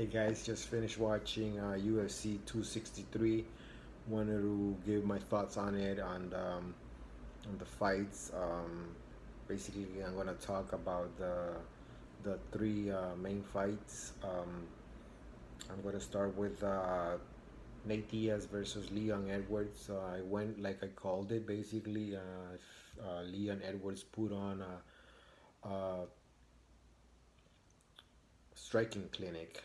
Hey guys, just finished watching UFC 263. Wanted to give my thoughts on it, on the fights. Basically, I'm gonna talk about the three main fights. I'm gonna start with Nate Diaz versus Leon Edwards. I went like I called it. Basically, Leon Edwards put on a striking clinic.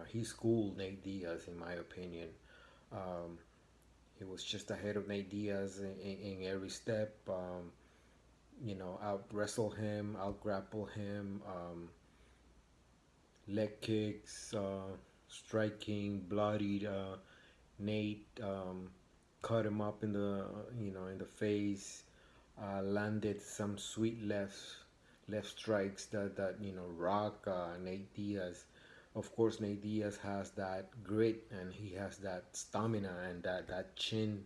He schooled Nate Diaz, in my opinion. Um, He was just ahead of Nate Diaz in every step. Out wrestle him, out grapple him, leg kicks, striking, bloodied. Nate cut him up in the face. Landed some sweet left strikes that rock Nate Diaz. Of course, Nate Diaz has that grit and he has that stamina and that chin.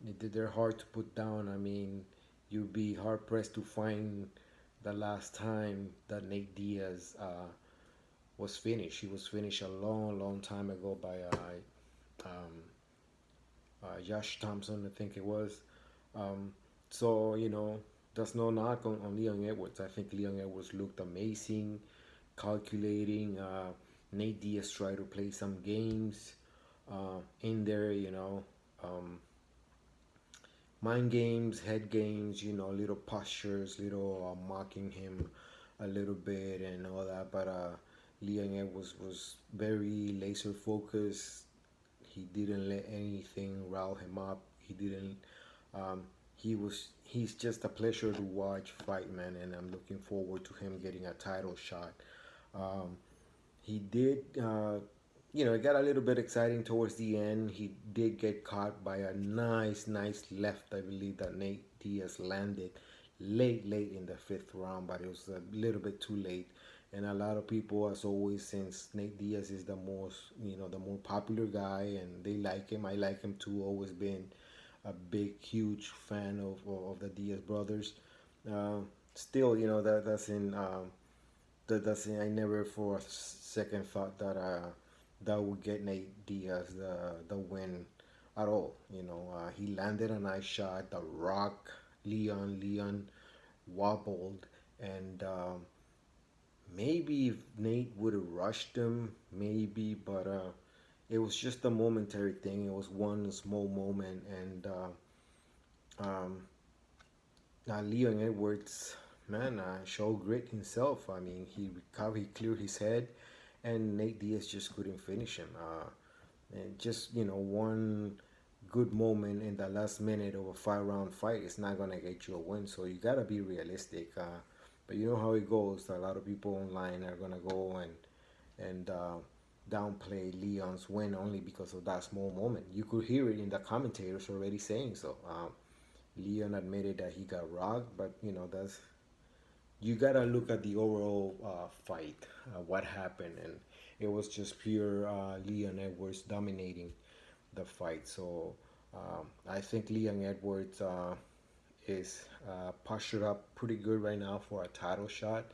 They're hard to put down. I mean, you'd be hard pressed to find the last time that Nate Diaz was finished. He was finished a long time ago by um, Josh Thompson, I think it was. Um, so that's no knock on Leon Edwards. I think Leon Edwards looked amazing, calculating. Nate Diaz tried to play some games in there. Mind games, head games, little postures, little mocking him a little bit and all that. But Leon was very laser focused. He didn't let anything rile him up. He didn't. Um, he's just a pleasure to watch fight, man, and I'm looking forward to him getting a title shot. Um, he did, it got a little bit exciting towards the end. He did get caught by a nice left, I believe, that Nate Diaz landed late in the fifth round, but it was a little bit too late. And a lot of people, as always, since Nate Diaz is the more popular guy, and they like him. I like him too. Always been a big, huge fan of the Diaz brothers. Uh, Still, that's I never for a second thought that would get Nate Diaz the win at all. He landed a nice shot. The Rock, Leon wobbled, and maybe if Nate would have rushed him, maybe, but it was just a momentary thing. It was one small moment, and um, now Leon Edwards, man, showed grit himself. I mean, he recovered, he cleared his head, and Nate Diaz just couldn't finish him. And just one good moment in the last minute of a 5 round fight is not gonna get you a win. So you gotta be realistic. But you know how it goes. A lot of people online are gonna go and downplay Leon's win only because of that small moment. You could hear it in the commentators already saying so. Leon admitted that he got rocked, but that's you gotta look at the overall fight, what happened, and it was just pure Leon Edwards dominating the fight. So I think Leon Edwards is postured up pretty good right now for a title shot.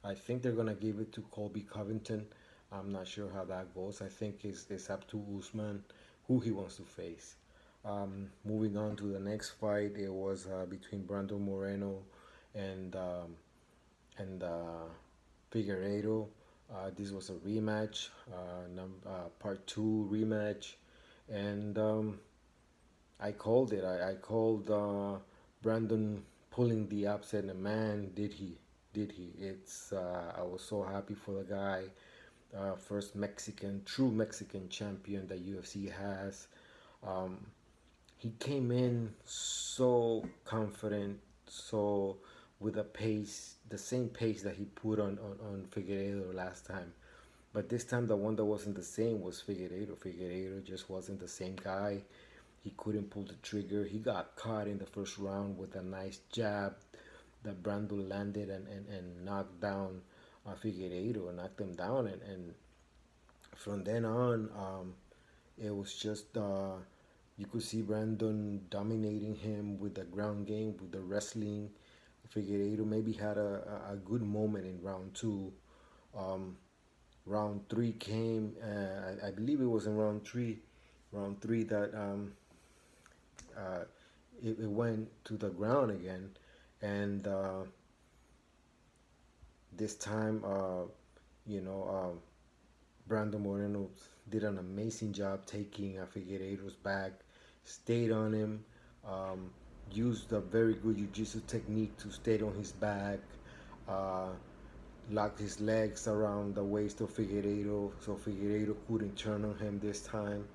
I think they're gonna give it to Colby Covington. I'm not sure how that goes. I think it's up to Usman who he wants to face. Moving on to the next fight, it was between Brandon Moreno and and Figueiredo. This was a rematch, part two rematch, and I called it. I called Brandon pulling the upset, and man, did he! Did he? I was so happy for the guy. First true Mexican champion that UFC has. Um, he came in so confident, so with a pace, the same pace that he put on Figueiredo last time. But this time, the one that wasn't the same was Figueiredo. Figueiredo just wasn't the same guy. He couldn't pull the trigger. He got caught in the first round with a nice jab that Brando landed and knocked down Figueiredo, knocked him down. And from then on, it was just you could see Brandon dominating him with the ground game, with the wrestling. Figueiredo maybe had a good moment in round two. Um, Round three came. I believe it was in round three that uh, it went to the ground again, and this time, Brandon Moreno did an amazing job taking Figueiredo's back, stayed on him, um, used a very good jiu-jitsu technique to stay on his back, uh, locked his legs around the waist of Figueiredo, so Figueiredo couldn't turn on him this time,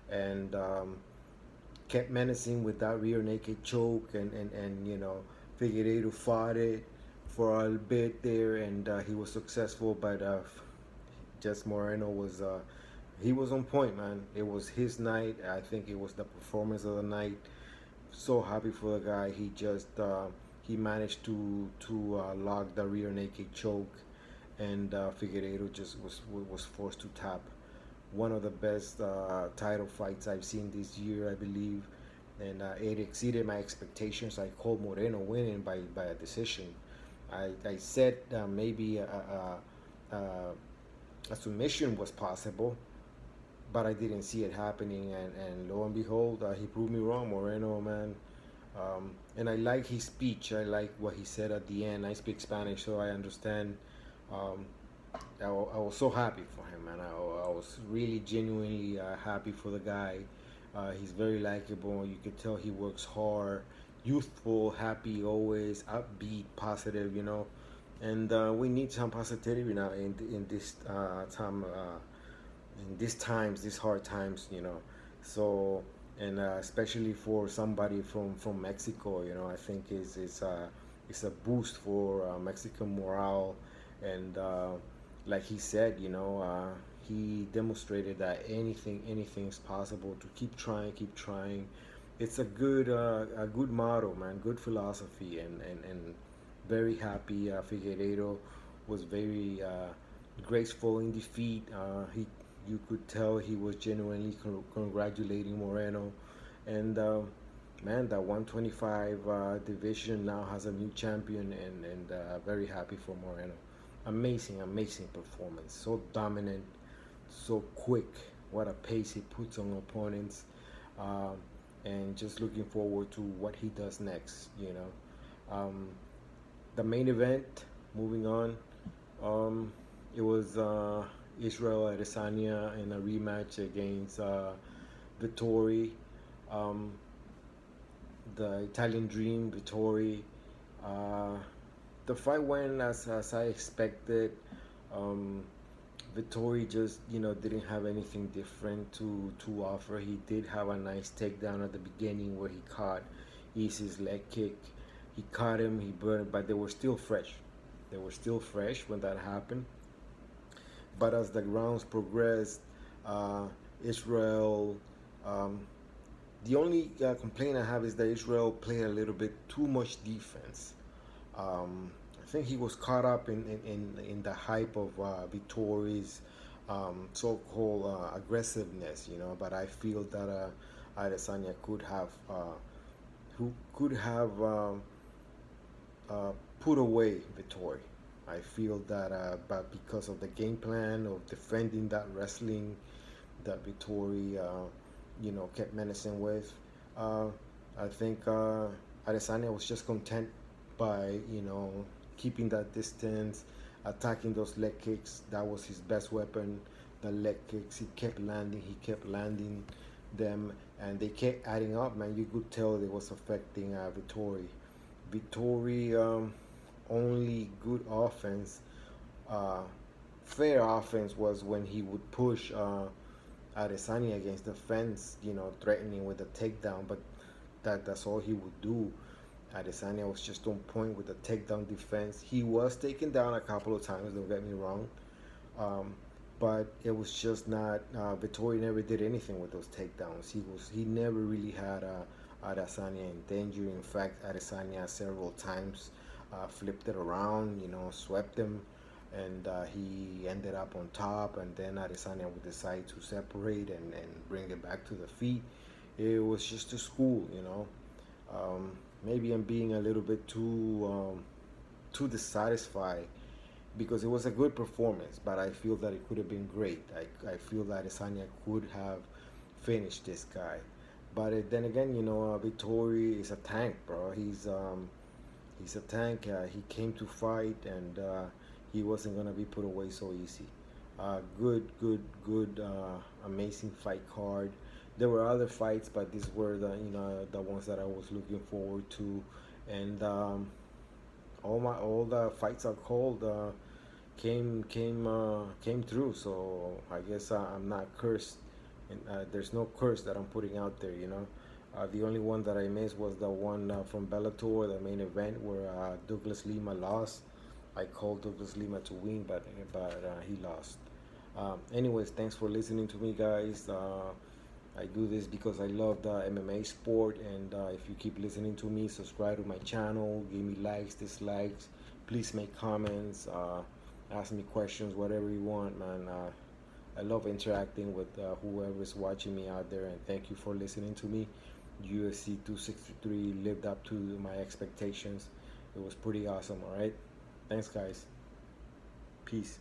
and kept menacing with that rear naked choke, and Figueiredo fought it for a bit there, and he was successful, but just Moreno was he was on point, man. It was his night. I think it was the performance of the night. So happy for the guy. He managed to lock the rear naked choke, and Figueiredo just was forced to tap. One of the best title fights I've seen this year, I believe, and it exceeded my expectations. I called Moreno winning by a decision. I said maybe a submission was possible, but I didn't see it happening. And lo and behold, he proved me wrong. Moreno, man. And I like his speech. I like what he said at the end. I speak Spanish, so I understand. Um, I was so happy for him, man. I was really genuinely happy for the guy. He's very likable. You could tell he works hard, youthful, happy, always upbeat, positive. And we need some positivity now in this time, in these times, these hard times. So, and especially for somebody from Mexico, I think it's a boost for Mexican morale, and like he said, he demonstrated that anything is possible. To keep trying. It's a good motto, man. Good philosophy, and very happy. Figueiredo was very graceful in defeat. He You could tell he was genuinely congratulating Moreno, and man, that 125 division now has a new champion, and very happy for Moreno. Amazing performance. So dominant, so quick. What a pace he puts on opponents. Um, and just looking forward to what he does next. The main event, moving on, um, it was Israel Adesanya in a rematch against Vittori, um, the Italian Dream, Vittori. Uh, the fight went as I expected. Um, Vittori just didn't have anything different to offer. He did have a nice takedown at the beginning where he caught Easy's leg kick. He caught him, he burned, but they were still fresh. They were still fresh when that happened. But as the rounds progressed, uh, Israel. Um, the only complaint I have is that Israel played a little bit too much defense. I think he was caught up in the hype of Vittori's so-called aggressiveness, But I feel that Adesanya who could have put away Vittori. I feel that, but because of the game plan of defending that wrestling that Vittori, kept menacing with, uh, I think Adesanya was just content by, keeping that distance, attacking those leg kicks. That was his best weapon. The leg kicks. He kept landing. He kept landing them, and they kept adding up. Man, you could tell it was affecting Vittori. Vittori only good offense, uh, fair offense was when he would push Adesanya against the fence, threatening with a takedown. But that's all he would do. Adesanya was just on point with the takedown defense. He was taken down a couple of times. Don't get me wrong, um, but it was just not. Vittori never did anything with those takedowns. He never really had Adesanya in danger. In fact, Adesanya several times flipped it around, swept him, and he ended up on top. And then Adesanya would decide to separate and bring it back to the feet. It was just a school. Um, Maybe I'm being a little bit too dissatisfied because it was a good performance, but I feel that it could have been great. I feel that Adesanya could have finished this guy. But then again, Vittori is a tank, bro. He's a tank. He came to fight, and he wasn't gonna be put away so easy. Good, amazing fight card. There were other fights, but these were the ones that I was looking forward to, and all the fights are called came through. So I guess I'm not cursed, and there's no curse that I'm putting out there. The only one that I missed was the one from Bellator, the main event where Douglas Lima lost. I called Douglas Lima to win, but he lost. Anyways, thanks for listening to me, guys. I do this because I love the MMA sport, and if you keep listening to me, subscribe to my channel, give me likes, dislikes, please make comments, ask me questions, whatever you want, man. I love interacting with whoever's watching me out there, and thank you for listening to me. UFC 263 lived up to my expectations. It was pretty awesome, all right? Thanks, guys. Peace.